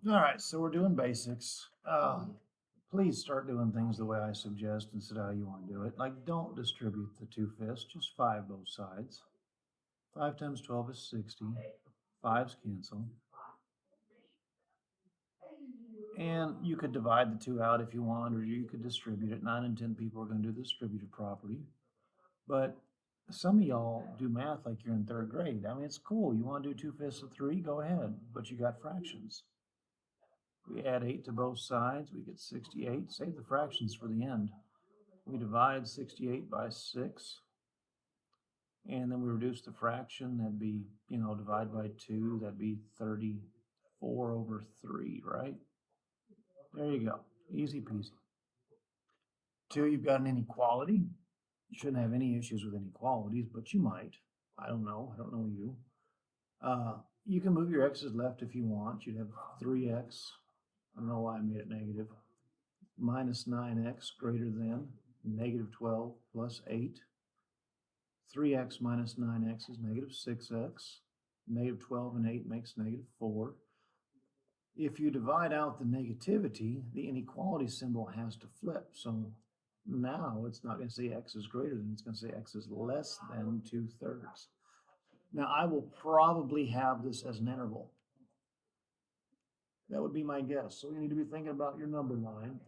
All right, so we're doing basics. Please start doing things the way I suggest instead of how you want to do it. Like, don't distribute the 2/5, just 5 both sides. 5 times 12 is 60. 5's cancel. And you could divide the two out if you want, or you could distribute it. 9 and 10 people are going to do the distributive property. But some of y'all do math like you're in third grade. I mean, it's cool. You want to do 2/5 of 3, go ahead. But you got fractions. We add 8 to both sides, we get 68. Save the fractions for the end. We divide 68 by 6, and then we reduce the fraction. That'd be, divide by 2. That'd be 34 over 3, right? There you go. Easy peasy. 2, you've got an inequality. You shouldn't have any issues with inequalities, but you might. I don't know. I don't know you. You can move your x's left if you want. You'd have 3x. I don't know why I made it negative. Minus 9x greater than negative 12 plus 8. 3x minus 9x is negative 6x. Negative 12 and 8 makes negative 4. If you divide out the negativity, the inequality symbol has to flip. So now it's not going to say x is greater than, it's going to say x is less than 2/3. Now I will probably have this as an interval. That would be my guess. So you need to be thinking about your number line.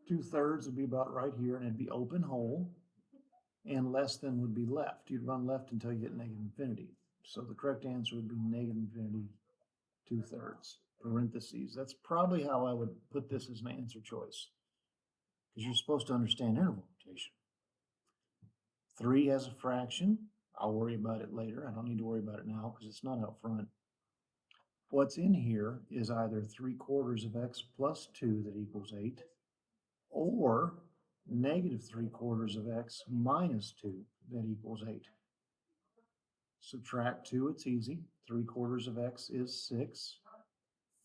2/3 would be about right here, and it'd be open hole, and less than would be left. You'd run left until you get negative infinity. So the correct answer would be negative infinity 2/3, parentheses. That's probably how I would put this as an answer choice, because you're supposed to understand interval notation. 3 has a fraction. I'll worry about it later. I don't need to worry about it now because it's not out front. What's in here is either 3/4 of x plus 2 that equals 8, or negative 3/4 of x minus 2 that equals 8. Subtract 2, it's easy. 3/4 of x is 6.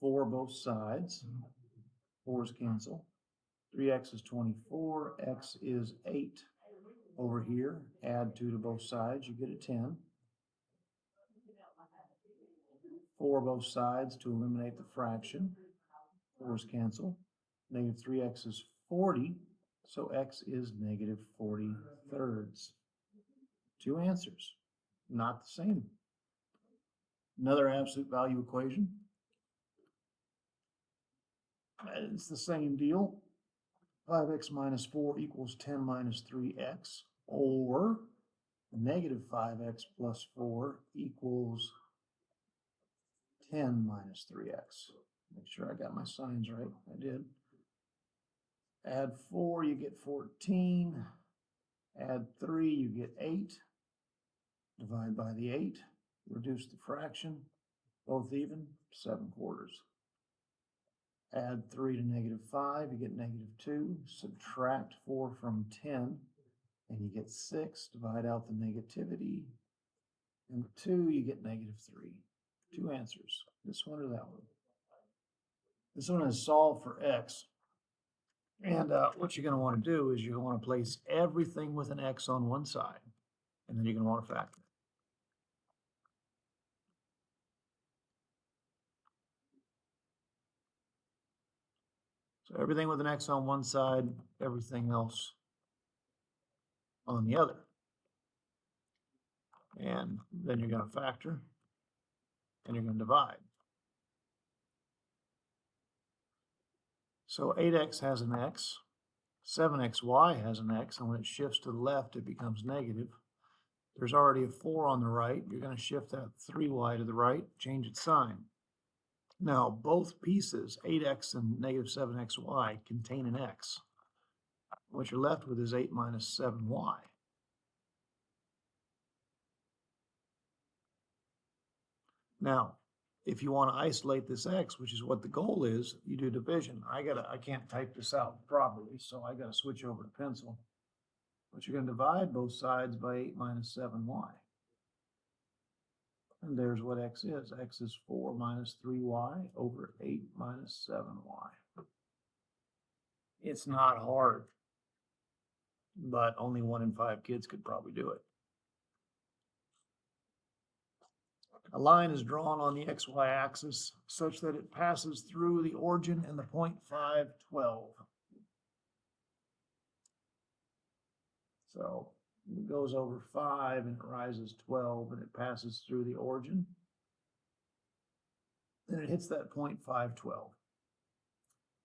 4 both sides. 4's cancel. 3x is 24. X is 8. Over here, add 2 to both sides, you get a 10. 4 both sides to eliminate the fraction. 4's cancel. Negative 3x is 40, so x is negative 40/3. Two answers, not the same. Another absolute value equation. It's the same deal. 5x minus 4 equals 10 minus 3x, or negative 5x plus 4 equals 10 minus 3x. Make sure I got my signs right. I did. Add 4, you get 14. Add 3, you get 8. Divide by the 8. Reduce the fraction. Both even, 7/4. Add 3 to negative 5, you get negative 2. Subtract 4 from 10, and you get 6. Divide out the negativity. And 2, you get negative 3. Two answers, this one or that one. This one is solve for x. And what you're going to want to do is you're going to want to place everything with an x on one side, and then you're going to want to factor. So everything with an x on one side, everything else on the other. And then you're going to factor, and you're going to divide. So 8x has an x, 7xy has an x, and when it shifts to the left, it becomes negative. There's already a 4 on the right. You're going to shift that 3y to the right, change its sign. Now, both pieces, 8x and negative 7xy, contain an x. What you're left with is 8 minus 7y. Now, if you want to isolate this x, which is what the goal is, you do division. I can't type this out properly, so I got to switch over to pencil. But you're going to divide both sides by 8 minus 7y. And there's what x is. X is 4 minus 3y over 8 minus 7y. It's not hard, but only 1 in 5 kids could probably do it. A line is drawn on the XY axis such that it passes through the origin and the point 512. So it goes over 5 and it rises 12 and it passes through the origin. Then it hits that point 512.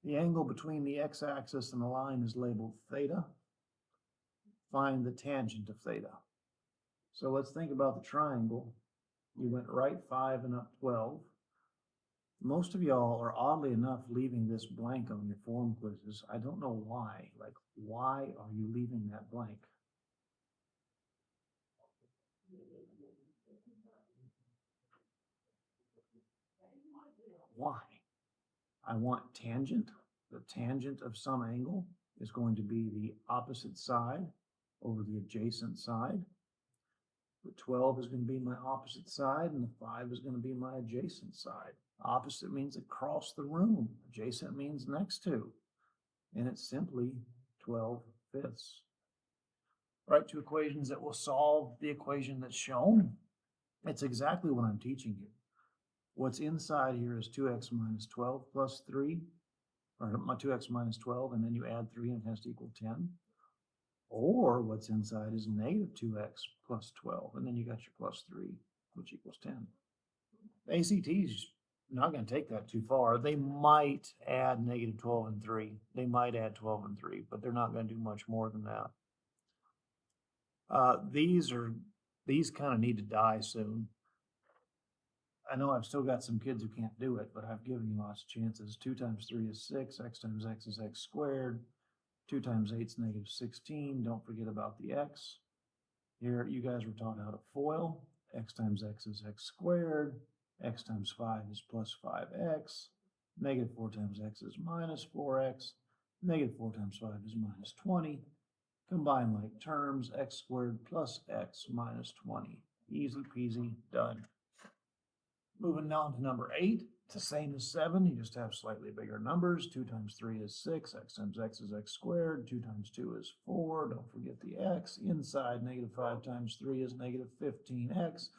The angle between the x-axis and the line is labeled theta. Find the tangent of theta. So let's think about the triangle. You went right 5 and up 12. Most of y'all are oddly enough leaving this blank on your form quizzes. I don't know why. Like, why are you leaving that blank? Why? I want tangent. The tangent of some angle is going to be the opposite side over the adjacent side. The 12 is going to be my opposite side, and the 5 is going to be my adjacent side. Opposite means across the room. Adjacent means next to. And it's simply 12/5. Write two equations that will solve the equation that's shown. It's exactly what I'm teaching you. What's inside here is 2x minus 12 plus 3, or my 2x minus 12, and then you add 3 and it has to equal 10. Or what's inside is negative 2x plus 12, and then you got your plus 3, which equals 10. ACT's not going to take that too far. They might add negative 12 and 3. They might add 12 and 3, but they're not going to do much more than that. These kind of need to die soon. I know I've still got some kids who can't do it, but I've given you lots of chances. 2 times 3 is 6, x times x is x squared, 2 times 8 is negative 16. Don't forget about the x. Here, you guys were taught how to FOIL. X times x is x squared, x times 5 is plus 5x, negative 4 times x is minus 4x, negative 4 times 5 is minus 20. Combine like terms, x squared plus x minus 20. Easy peasy, done. Moving down to number 8, it's the same as 7, you just have slightly bigger numbers. 2 times 3 is 6, x times x is x squared, 2 times 2 is 4, don't forget the x. Inside, negative 5 times 3 is negative 15x,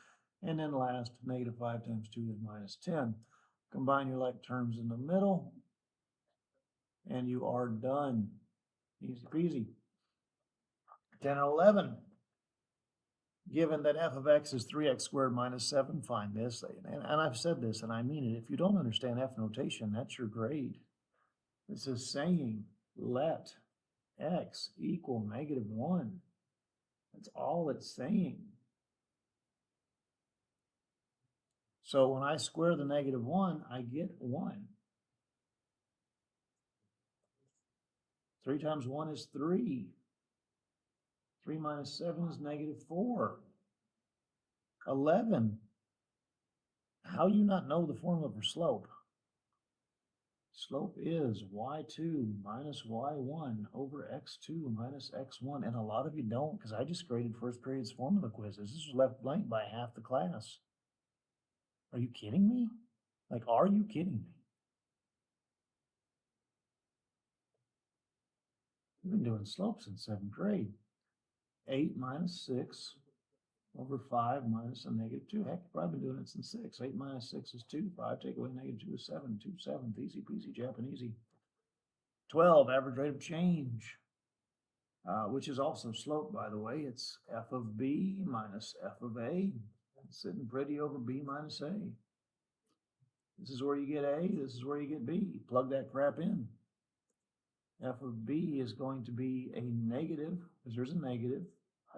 and then last, negative 5 times 2 is minus 10. Combine your like terms in the middle, and you are done. Easy peasy. 10 and 11. Given that f of x is 3x squared minus 7, find this. And I've said this, and I mean it. If you don't understand f notation, that's your grade. This is saying let x equal negative 1. That's all it's saying. So when I square the negative 1, I get 1. 3 times 1 is 3. 3 minus 7 is negative 4. 11. How do you not know the formula for slope? Slope is y2 minus y1 over x2 minus x1. And a lot of you don't, because I just graded first period's formula quizzes. This was left blank by half the class. Are you kidding me? Like, are you kidding me? We've been doing slopes in 7th grade. 8 minus 6 over 5 minus a negative 2. Heck, you've probably been doing it since 6. 8 minus 6 is 2. 5 take away negative 2 is 7. 2 7th. Easy peasy Japanesey. 12, average rate of change, which is also slope, by the way. It's f of b minus f of a. It's sitting pretty over b minus a. This is where you get a. This is where you get b. Plug that crap in. F of b is going to be a negative, because there's a negative,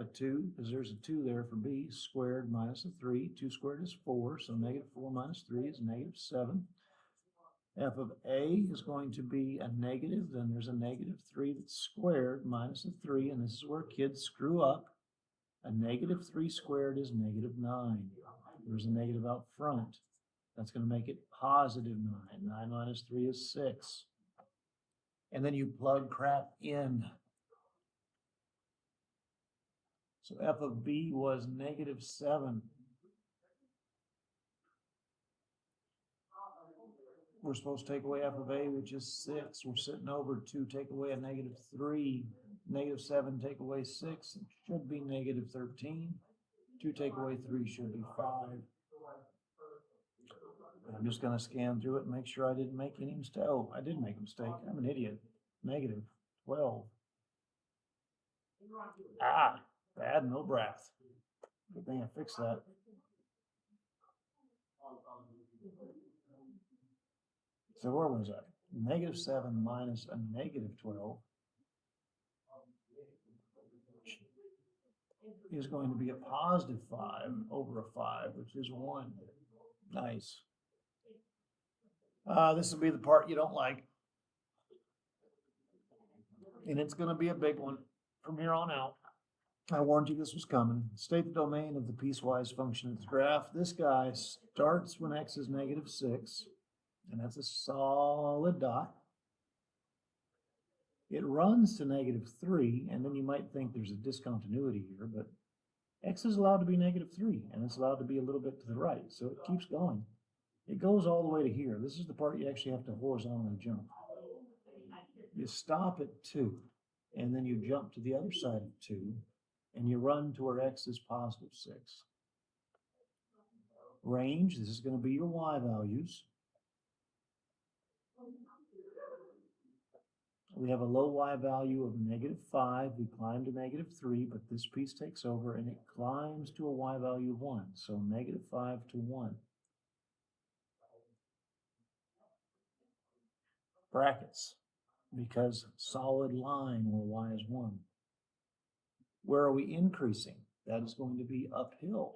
a 2, because there's a 2 there for b, squared minus a 3. 2 squared is 4, so negative 4 minus 3 is negative 7. F of a is going to be a negative, then there's a negative 3 that's squared minus a 3, and this is where kids screw up. A negative 3 squared is negative 9. There's a negative out front. That's going to make it positive 9. 9 minus 3 is 6. And then you plug crap in. So f of b was negative 7. We're supposed to take away f of a, which is 6. We're sitting over 2, take away a negative 3. Negative 7, take away 6. It should be negative 13. 2 take away 3 should be 5. I'm just gonna scan through it and make sure I didn't make any mistake. Oh, I did make a mistake. I'm an idiot. Negative 12. Ah, bad Milbrath. Good thing I fixed that. So where was I? Negative 7 minus a negative 12 is going to be a positive 5 over a 5, which is 1. Nice. This will be the part you don't like. And it's going to be a big one from here on out. I warned you this was coming. State the domain of the piecewise function of the graph. This guy starts when x is negative 6, and that's a solid dot. It runs to negative 3, and then you might think there's a discontinuity here, but x is allowed to be negative 3, and it's allowed to be a little bit to the right, so it keeps going. It goes all the way to here. This is the part you actually have to horizontally jump. You stop at 2, and then you jump to the other side of 2, and you run to where x is positive 6. Range, this is going to be your y values. We have a low y value of negative 5. We climb to negative 3, but this piece takes over, and it climbs to a y value of 1. So negative 5 to 1. Brackets, because solid line where y is 1. Where are we increasing? That is going to be uphill.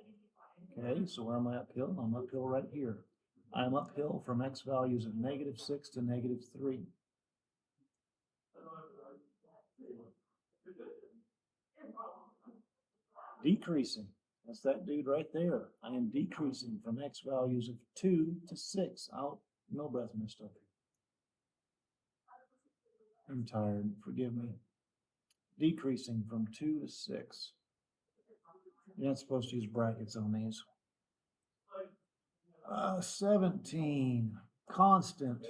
Okay, so where am I uphill? I'm uphill right here. I'm uphill from x values of negative 6 to negative 3. Decreasing. That's that dude right there. I am decreasing from x values of 2 to 6. Milbrath messed up. I'm tired. Forgive me. Decreasing from 2 to 6. You're not supposed to use brackets on these. 17. Constant.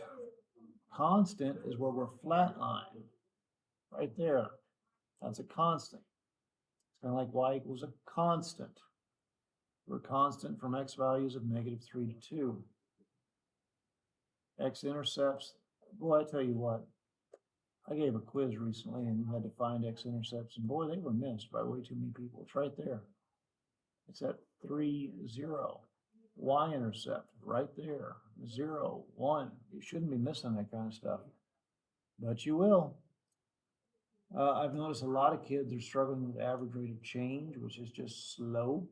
Constant is where we're flatline. Right there. That's a constant. It's kind of like y equals a constant. We're constant from x values of negative 3 to 2. X-intercepts. Boy, I tell you what. I gave a quiz recently and you had to find x-intercepts, and boy, they were missed by way too many people. It's right there. It's at 3, 0. Y-intercept, right there. 0, 1. You shouldn't be missing that kind of stuff, but you will. I've noticed a lot of kids are struggling with average rate of change, which is just slope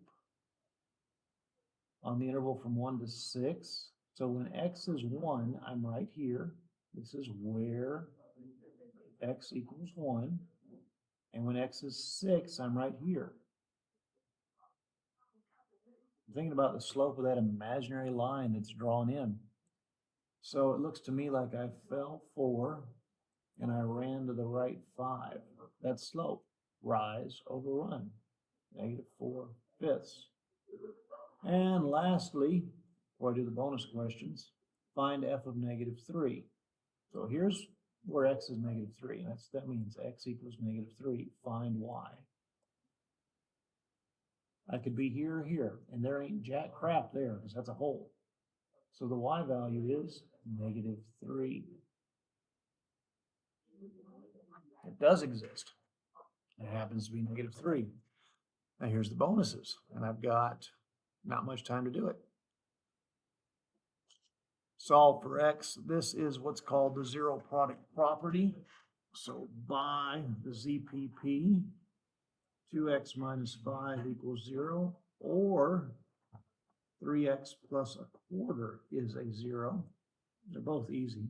on the interval from 1 to 6. So when x is 1, I'm right here. This is where x equals 1. And when x is 6, I'm right here. I'm thinking about the slope of that imaginary line that's drawn in. So it looks to me like I fell 4 and I ran to the right 5. That's slope. Rise over run. Negative 4/5. And lastly, before I do the bonus questions, find f of negative 3. So here's where x is negative 3. That means x equals negative 3. Find y. I could be here or here, and there ain't jack crap there because that's a hole. So the y value is negative 3. It does exist. It happens to be negative 3. Now here's the bonuses, and I've got not much time to do it. Solve for x. This is what's called the zero product property. So by the ZPP, 2x minus 5 equals 0, or 3x plus a quarter is a 0. They're both easy.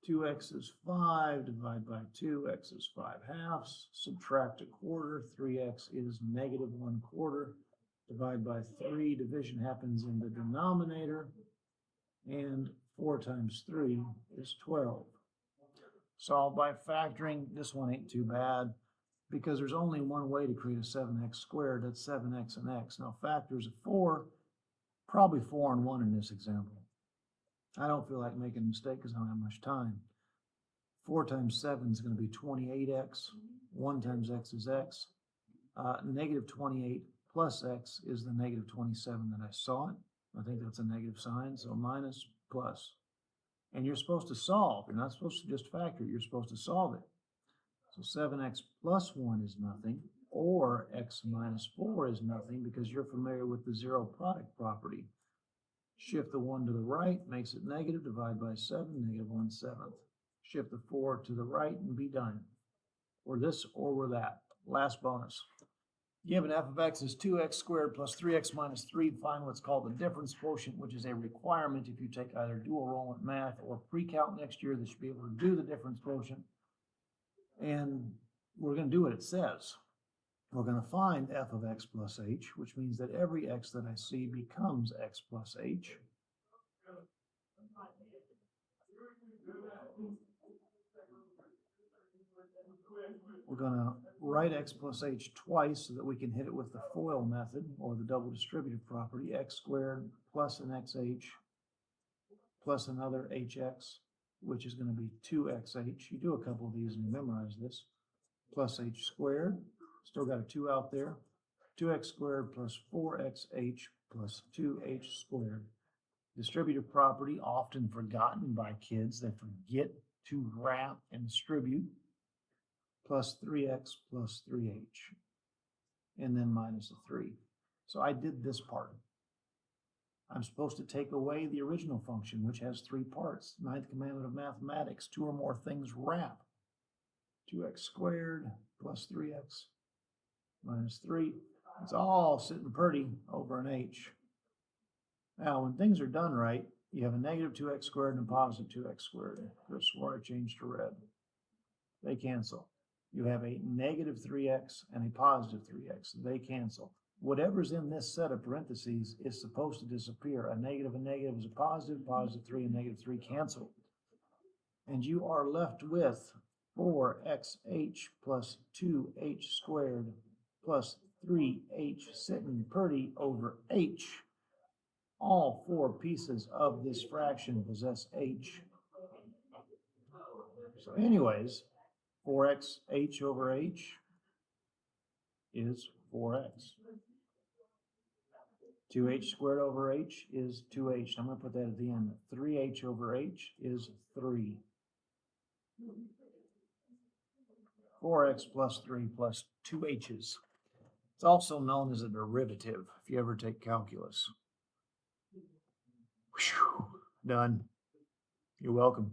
2x is 5, divide by 2, x is 5/2, subtract a quarter, 3x is negative 1/4, divide by 3, division happens in the denominator, and 4 times 3 is 12. Solve by factoring. This one ain't too bad because there's only one way to create a 7x squared. That's 7x and x. Now factors of 4, probably 4 and 1 in this example. I don't feel like making a mistake because I don't have much time. 4 times 7 is going to be 28x. 1 times x is x. Negative 28 plus x is the negative 27 that I saw it. I think that's a negative sign, so minus, plus. And you're supposed to solve. You're not supposed to just factor it. You're supposed to solve it. So 7x plus 1 is nothing, or x minus 4 is nothing because you're familiar with the zero product property. Shift the 1 to the right, makes it negative, divide by 7, negative 1/7. Shift the 4 to the right and be done. Or this or we're that. Last bonus. Given f of x is 2x squared plus 3x minus 3, find what's called the difference quotient, which is a requirement if you take either dual enrollment math or pre-calc next year that should be able to do the difference quotient. And we're going to do what it says. We're going to find f of x plus h, which means that every x that I see becomes x plus h. We're going to write x plus h twice so that we can hit it with the FOIL method or the double distributive property, x squared plus an xh plus another hx, which is going to be 2xh. You do a couple of these and you memorize this, plus h squared. Still got a 2 out there. 2x squared plus 4xh plus 2h squared. Distributive property, often forgotten by kids. They forget to wrap and distribute. Plus 3x plus 3h. And then minus a 3. So I did this part. I'm supposed to take away the original function, which has 3 parts. Ninth commandment of mathematics, 2 or more things wrap. 2x squared plus 3x minus 3. It's all sitting pretty over an h. Now, when things are done right, you have a negative 2x squared and a positive 2x squared. This is where I changed to red. They cancel. You have a negative 3x and a positive 3x. They cancel. Whatever's in this set of parentheses is supposed to disappear. A negative is a positive, positive 3 and negative 3 cancel. And you are left with 4xh plus 2h squared plus 3h sitting pretty over h. All 4 pieces of this fraction possess h. So anyways, 4xh over h is 4x. 2h squared over h is 2h. I'm going to put that at the end. 3h over h is 3. 4x plus 3 plus 2 h's. It's also known as a derivative if you ever take calculus. Whew, done. You're welcome.